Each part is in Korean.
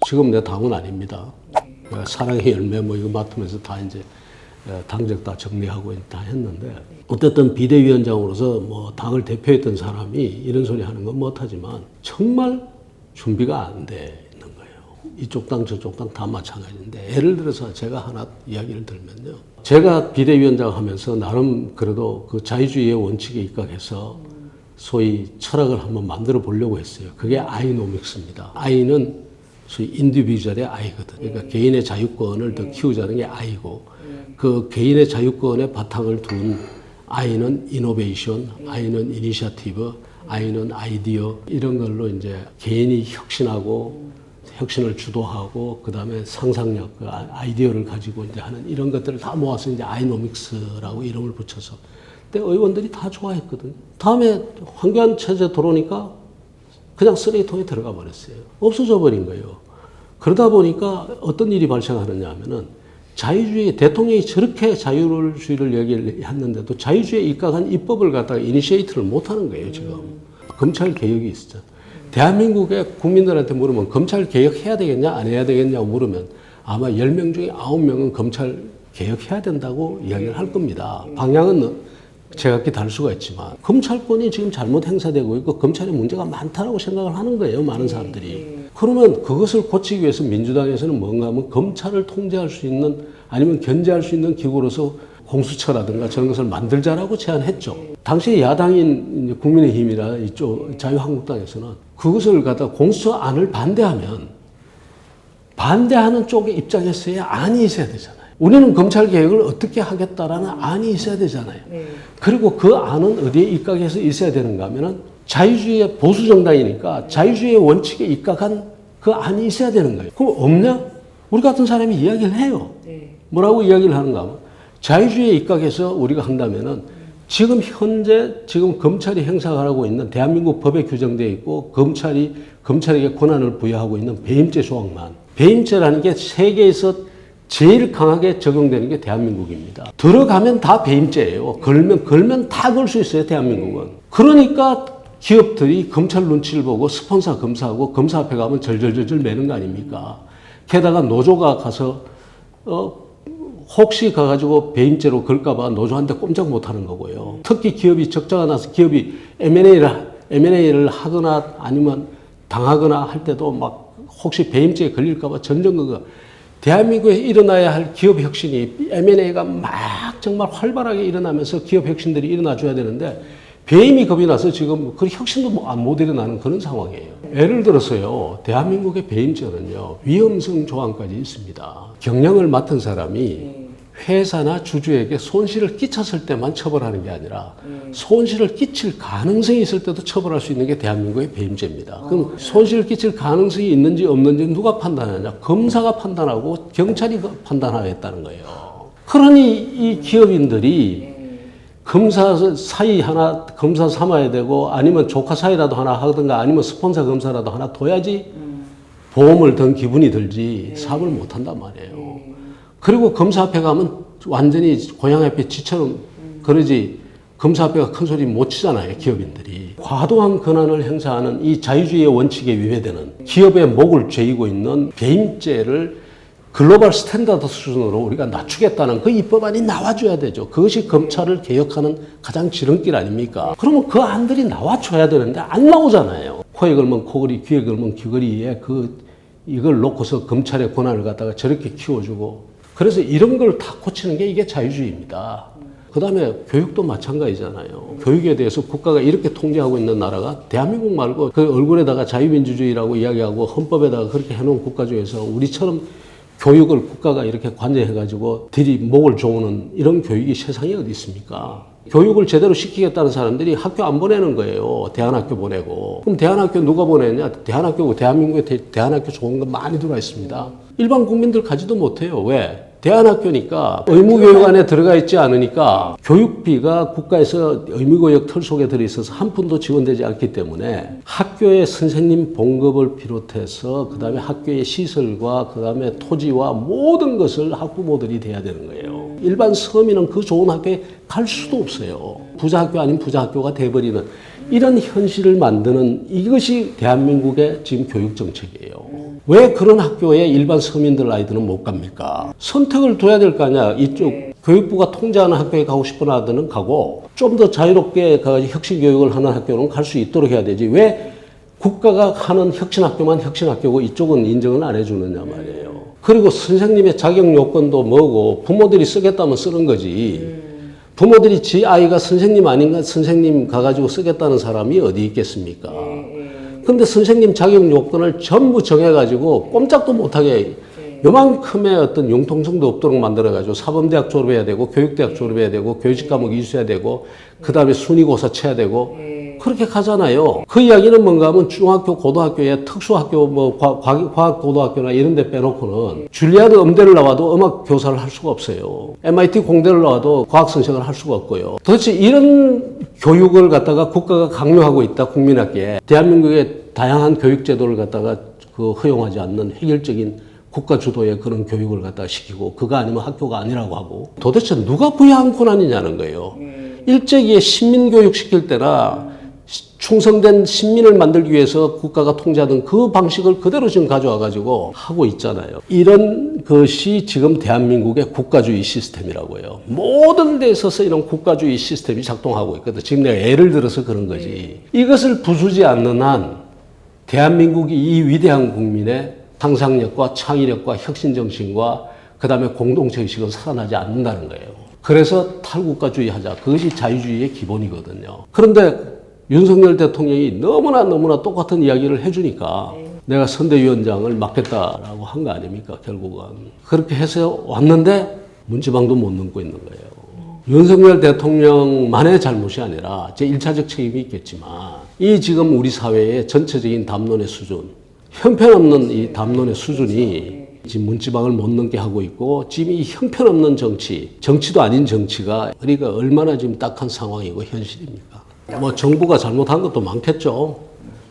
지금 내 당은 아닙니다. 사랑의 열매 뭐 이거 맡으면서 다 이제 당적 다 정리하고 다 했는데 어쨌든 비대위원장으로서 뭐 당을 대표했던 사람이 이런 소리 하는 건 못하지만 정말 준비가 안 돼 있는 거예요. 이쪽 당 저쪽 당 다 마찬가지인데 예를 들어서 제가 하나 이야기를 들면요. 제가 비대위원장 하면서 나름 그래도 그 자유주의의 원칙에 입각해서 소위 철학을 한번 만들어 보려고 했어요. 그게 아이노믹스입니다. 아이는 소위 인디비주얼의 아이거든. 그러니까 개인의 자유권을 더 키우자는 게 아이고 그 개인의 자유권에 바탕을 둔 아이는 이노베이션, 아이는 이니셔티브, 아이는 아이디어 이런 걸로 이제 개인이 혁신하고 혁신을 주도하고 그다음에 상상력, 그 아이디어를 가지고 이제 하는 이런 것들을 다 모아서 이제 아이노믹스라고 이름을 붙여서 근데 의원들이 다 좋아했거든요. 다음에 황교안 체제 들어오니까 그냥 쓰레기통에 들어가 버렸어요. 없어져 버린 거예요. 그러다 보니까 어떤 일이 발생하느냐 하면은 자유주의, 대통령이 저렇게 자유주의를 얘기했는데도 자유주의에 입각한 입법을 갖다가 이니시에이트를 못 하는 거예요, 지금. 검찰 개혁이 있었죠. 대한민국의 국민들한테 물으면 검찰 개혁해야 되겠냐, 안 해야 되겠냐고 물으면 아마 10명 중에 9명은 검찰 개혁해야 된다고 이야기를 할 겁니다. 방향은 제각기 다를 수가 있지만 검찰권이 지금 잘못 행사되고 있고 검찰에 문제가 많다라고 생각을 하는 거예요. 많은 사람들이. 그러면 그것을 고치기 위해서 민주당에서는 뭔가 하면 검찰을 통제할 수 있는 아니면 견제할 수 있는 기구로서 공수처라든가 저런 것을 만들자라고 제안했죠. 당시 야당인 국민의힘이나 이쪽 자유한국당에서는 그것을 갖다 공수처안을 반대하는 쪽의 입장에서야 안이 있어야 되잖아요. 우리는 검찰 개혁을 어떻게 하겠다라는 안이 있어야 되잖아요. 그리고 그 안은 어디에 입각해서 있어야 되는가 하면은 자유주의의 보수 정당이니까 자유주의의 원칙에 입각한 그 안이 있어야 되는 거예요. 그럼 없냐? 우리 같은 사람이 이야기를 해요. 뭐라고 이야기를 하는가 하면 자유주의에 입각해서 우리가 한다면은 지금 현재 검찰이 행사하고 있는 대한민국 법에 규정되어 있고 검찰에게 권한을 부여하고 있는 배임죄 조항만 배임죄라는 게 세계에서 제일 강하게 적용되는 게 대한민국입니다. 들어가면 다 배임죄예요. 걸면 다 걸 수 있어요, 대한민국은. 그러니까 기업들이 검찰 눈치를 보고 스폰서 검사하고 검사 앞에 가면 절절절절 매는 거 아닙니까? 게다가 노조가 가서 혹시 가가지고 배임죄로 걸까봐 노조한테 꼼짝 못하는 거고요. 특히 기업이 적자가 나서 기업이 M&A를 하거나 아니면 당하거나 할 때도 막 혹시 배임죄에 걸릴까봐 전전긍긍. 대한민국에 일어나야 할 기업 혁신이 M&A가 막 정말 활발하게 일어나면서 기업 혁신들이 일어나줘야 되는데 배임이 겁이 나서 지금 그 혁신도 못 일어나는 그런 상황이에요. 예를 들어서요, 대한민국의 배임죄는요, 위험성 조항까지 있습니다. 경영을 맡은 사람이 회사나 주주에게 손실을 끼쳤을 때만 처벌하는 게 아니라 손실을 끼칠 가능성이 있을 때도 처벌할 수 있는 게 대한민국의 배임죄입니다. 그럼 손실을 끼칠 가능성이 있는지 없는지 누가 판단하냐? 검사가 판단하고 경찰이 판단하겠다는 거예요. 그러니 이 기업인들이 검사 사이 하나 검사 삼아야 되고 아니면 조카 사이라도 하나 하든가 아니면 스폰서 검사라도 하나 둬야지 보험을 든 기분이 들지 사업을 못 한단 말이에요. 그리고 검사 앞에 가면 완전히 고양 앞에 쥐처럼 그러지 검사 앞에가 큰 소리 못 치잖아요, 기업인들이. 과도한 권한을 행사하는 이 자유주의의 원칙에 위배되는 기업의 목을 죄이고 있는 배임죄를 글로벌 스탠다드 수준으로 우리가 낮추겠다는 그 입법안이 나와줘야 되죠. 그것이 검찰을 개혁하는 가장 지름길 아닙니까? 그러면 그 안들이 나와줘야 되는데 안 나오잖아요. 코에 걸면 코걸이, 귀에 걸면 귀걸이에 이걸 놓고서 검찰의 권한을 갖다가 저렇게 키워주고 그래서 이런 걸 다 고치는 게 이게 자유주의입니다. 그 다음에 교육도 마찬가지잖아요. 교육에 대해서 국가가 이렇게 통제하고 있는 나라가 대한민국 말고 그 얼굴에다가 자유민주주의라고 이야기하고 헌법에다가 그렇게 해놓은 국가 중에서 우리처럼 교육을 국가가 이렇게 관여해가지고 들이 목을 조우는 이런 교육이 세상에 어디 있습니까? 교육을 제대로 시키겠다는 사람들이 학교 안 보내는 거예요. 대안학교 보내고. 그럼 대안학교 누가 보내냐? 대한민국에 대안학교 좋은 거 많이 들어와 있습니다. 일반 국민들 가지도 못해요. 왜? 대안학교니까 의무교육 안에 들어가 있지 않으니까 교육비가 국가에서 의무교육 틀 속에 들어있어서 한 푼도 지원되지 않기 때문에 학교의 선생님 봉급을 비롯해서 그 다음에 학교의 시설과 그 다음에 토지와 모든 것을 학부모들이 돼야 되는 거예요. 일반 서민은 그 좋은 학교에 갈 수도 없어요. 부자학교 아닌 부자학교가 돼버리는 이런 현실을 만드는 이것이 대한민국의 지금 교육정책이에요. 왜 그런 학교에 일반 서민들 아이들은 못 갑니까? 선택을 둬야 될 거 아니야. 이쪽 교육부가 통제하는 학교에 가고 싶은 아들은 가고 좀 더 자유롭게 혁신 교육을 하는 학교는 갈 수 있도록 해야 되지. 왜 국가가 하는 혁신 학교만 혁신 학교고 이쪽은 인정을 안 해주느냐 말이에요. 그리고 선생님의 자격 요건도 뭐고 부모들이 쓰겠다면 쓰는 거지. 부모들이 지 아이가 선생님 아닌가 선생님 가가지고 쓰겠다는 사람이 어디 있겠습니까? 근데 선생님 자격 요건을 전부 정해가지고 꼼짝도 못하게 요만큼의 어떤 융통성도 없도록 만들어가지고 사범대학 졸업해야 되고 교육대학 졸업해야 되고 교직 과목 이수해야 되고 그 다음에 순위고사 쳐야 되고 그렇게 가잖아요. 그 이야기는 뭔가 하면 중학교, 고등학교에 특수학교, 뭐 과학고등학교나 이런 데 빼놓고는 줄리아드 음대를 나와도 음악 교사를 할 수가 없어요. MIT 공대를 나와도 과학 선생을 할 수가 없고요. 도대체 이런 교육을 갖다가 국가가 강요하고 있다, 국민학교에. 대한민국의 다양한 교육 제도를 갖다가 허용하지 않는 획일적인 국가 주도의 그런 교육을 갖다가 시키고 그거 아니면 학교가 아니라고 하고 도대체 누가 부여한 권한이냐는 거예요. 일제기에 신민교육 시킬 때나 충성된 신민을 만들기 위해서 국가가 통제하던 그 방식을 그대로 지금 가져와 가지고 하고 있잖아요. 이런 것이 지금 대한민국의 국가주의 시스템이라고요. 모든 데 있어서 이런 국가주의 시스템이 작동하고 있거든. 지금 내가 예를 들어서 그런 거지. 이것을 부수지 않는 한 대한민국이 이 위대한 국민의 상상력과 창의력과 혁신정신과 그 다음에 공동체의식은 살아나지 않는다는 거예요. 그래서 탈국가주의 하자. 그것이 자유주의의 기본이거든요. 그런데 윤석열 대통령이 너무나 똑같은 이야기를 해주니까 내가 선대위원장을 맡겠다라고 한 거 아닙니까, 결국은. 그렇게 해서 왔는데 문지방도 못 넘고 있는 거예요. 윤석열 대통령만의 잘못이 아니라 제 1차적 책임이 있겠지만 이 지금 우리 사회의 전체적인 담론의 수준, 형편없는 이 담론의 수준이 지금 문지방을 못 넘게 하고 있고 지금 이 형편없는 정치도 아닌 정치가 우리가 얼마나 지금 딱한 상황이고 현실입니까? 뭐 정부가 잘못한 것도 많겠죠.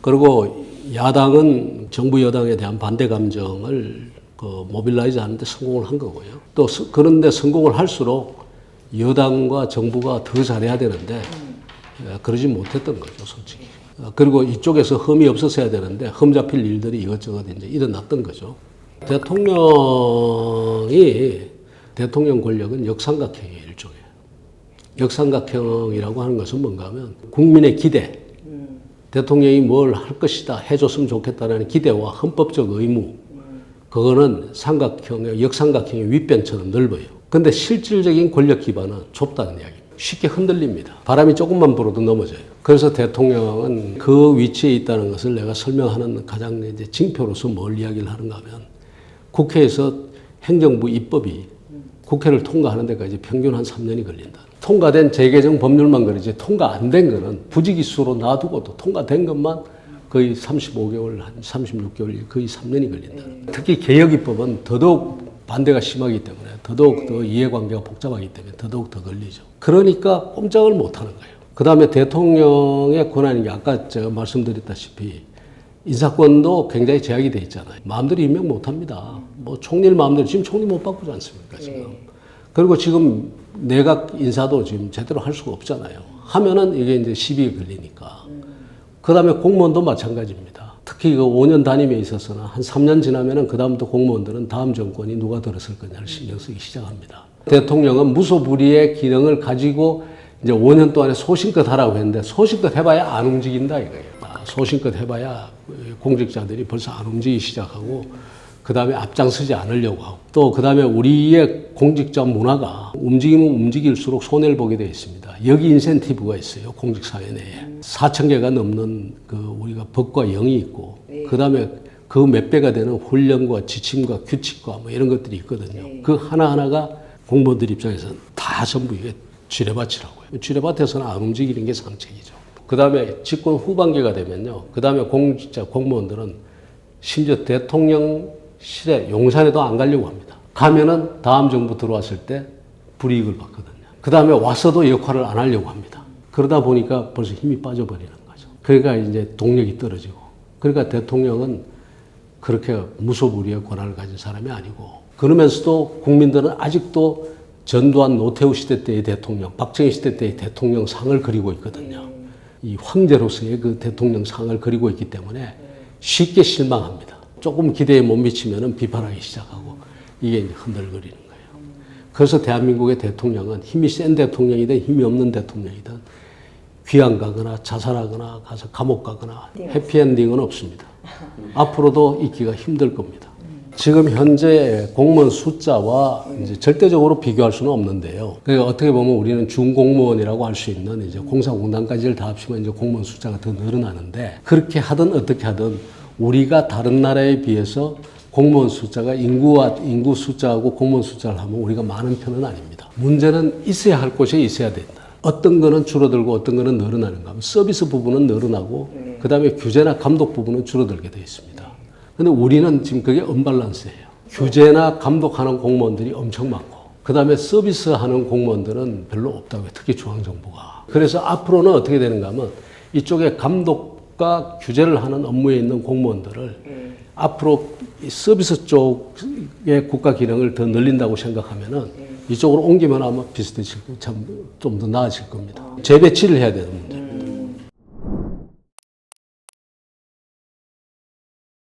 그리고 야당은 정부 여당에 대한 반대 감정을 모빌라이즈 하는데 성공을 한 거고요. 또 그런데 성공을 할수록 여당과 정부가 더 잘해야 되는데 그러지 못했던 거죠, 솔직히. 그리고 이쪽에서 흠이 없었어야 되는데 흠 잡힐 일들이 이것저것 이제 일어났던 거죠. 대통령 권력은 역삼각형이에요, 일종의. 역삼각형이라고 하는 것은 뭔가 하면 국민의 기대, 대통령이 뭘 할 것이다, 해줬으면 좋겠다는 기대와 헌법적 의무, 그거는 역삼각형의 윗변처럼 넓어요. 근데 실질적인 권력 기반은 좁다는 이야기입니다. 쉽게 흔들립니다. 바람이 조금만 불어도 넘어져요. 그래서 대통령은 그 위치에 있다는 것을 내가 설명하는 가장 이제 징표로서 뭘 이야기를 하는가 하면 국회에서 행정부 입법이 국회를 통과하는 데까지 평균 한 3년이 걸린다. 통과된 재개정 법률만 그러지 통과 안 된 거는 부지기수로 놔두고도 통과된 것만 거의 35개월, 한 36개월, 거의 3년이 걸린다. 특히 개혁입법은 더더욱 반대가 심하기 때문에 더더욱 더 이해관계가 복잡하기 때문에 더더욱 더 걸리죠. 그러니까 꼼짝을 못 하는 거예요. 그 다음에 대통령의 권한이 아까 제가 말씀드렸다시피 인사권도 굉장히 제약이 돼 있잖아요. 마음대로 임명 못 합니다. 뭐 총리를 마음대로, 지금 총리 못 바꾸지 않습니까, 지금. 그리고 지금 내각 인사도 지금 제대로 할 수가 없잖아요. 하면은 이게 이제 시비가 걸리니까. 그 다음에 공무원도 마찬가지입니다. 특히 그 5년 단임에 있어서는 한 3년 지나면은 그다음부터 공무원들은 다음 정권이 누가 들었을 거냐를 신경 쓰기 시작합니다. 대통령은 무소불위의 기능을 가지고 이제 5년 동안에 소신껏 하라고 했는데 소신껏 해봐야 안 움직인다 이거예요. 소신껏 해봐야 공직자들이 벌써 안 움직이기 시작하고 그 다음에 앞장서지 않으려고 하고 또 그 다음에 우리의 공직자 문화가 움직이면 움직일수록 손해를 보게 되어 있습니다. 여기 인센티브가 있어요. 공직사회 내에. 4,000개가 넘는 우리가 법과 영이 있고 그 다음에 그 몇 배가 되는 훈련과 지침과 규칙과 뭐 이런 것들이 있거든요. 그 하나하나가 공무원들 입장에서는 다 전부 이게 쥐레밭이라고요. 쥐레밭에서는 안 움직이는 게 상책이죠. 그 다음에 집권 후반기가 되면요. 그 다음에 공무원들은 심지어 대통령실에 용산에도 안 가려고 합니다. 가면은 다음 정부 들어왔을 때 불이익을 받거든요. 그 다음에 와서도 역할을 안 하려고 합니다. 그러다 보니까 벌써 힘이 빠져버리는 거죠. 그러니까 이제 동력이 떨어지고. 그러니까 대통령은 그렇게 무소불위의 권한을 가진 사람이 아니고 그러면서도 국민들은 아직도 전두환 노태우 시대 때의 대통령, 박정희 시대 때의 대통령 상을 그리고 있거든요. 이 황제로서의 그 대통령 상을 그리고 있기 때문에 쉽게 실망합니다. 조금 기대에 못 미치면은 비판하기 시작하고 이게 이제 흔들거리는 거예요. 그래서 대한민국의 대통령은 힘이 센 대통령이든 힘이 없는 대통령이든 귀양 가거나 자살하거나 가서 감옥 가거나 해피엔딩은 없습니다. 앞으로도 있기가 힘들 겁니다. 지금 현재 공무원 숫자와 이제 절대적으로 비교할 수는 없는데요. 그러니까 어떻게 보면 우리는 준공무원이라고 할 수 있는 이제 공사공단까지를 다 합치면 이제 공무원 숫자가 더 늘어나는데 그렇게 하든 어떻게 하든 우리가 다른 나라에 비해서 공무원 숫자가 인구 숫자하고 공무원 숫자를 하면 우리가 많은 편은 아닙니다. 문제는 있어야 할 곳이 있어야 된다. 어떤 거는 줄어들고 어떤 거는 늘어나는가 하면 서비스 부분은 늘어나고 그다음에 규제나 감독 부분은 줄어들게 되어 있습니다. 근데 우리는 지금 그게 언밸런스예요. 규제나 감독하는 공무원들이 엄청 많고 그다음에 서비스하는 공무원들은 별로 없다고 해요. 특히 중앙정부가. 그래서 앞으로는 어떻게 되는가 하면 이쪽에 감독과 규제를 하는 업무에 있는 공무원들을 앞으로 이 서비스 쪽의 국가 기능을 더 늘린다고 생각하면은 이쪽으로 옮기면 아마 비슷해질 거예요. 좀 더 나아질 겁니다. 재배치를 해야 되는 문제.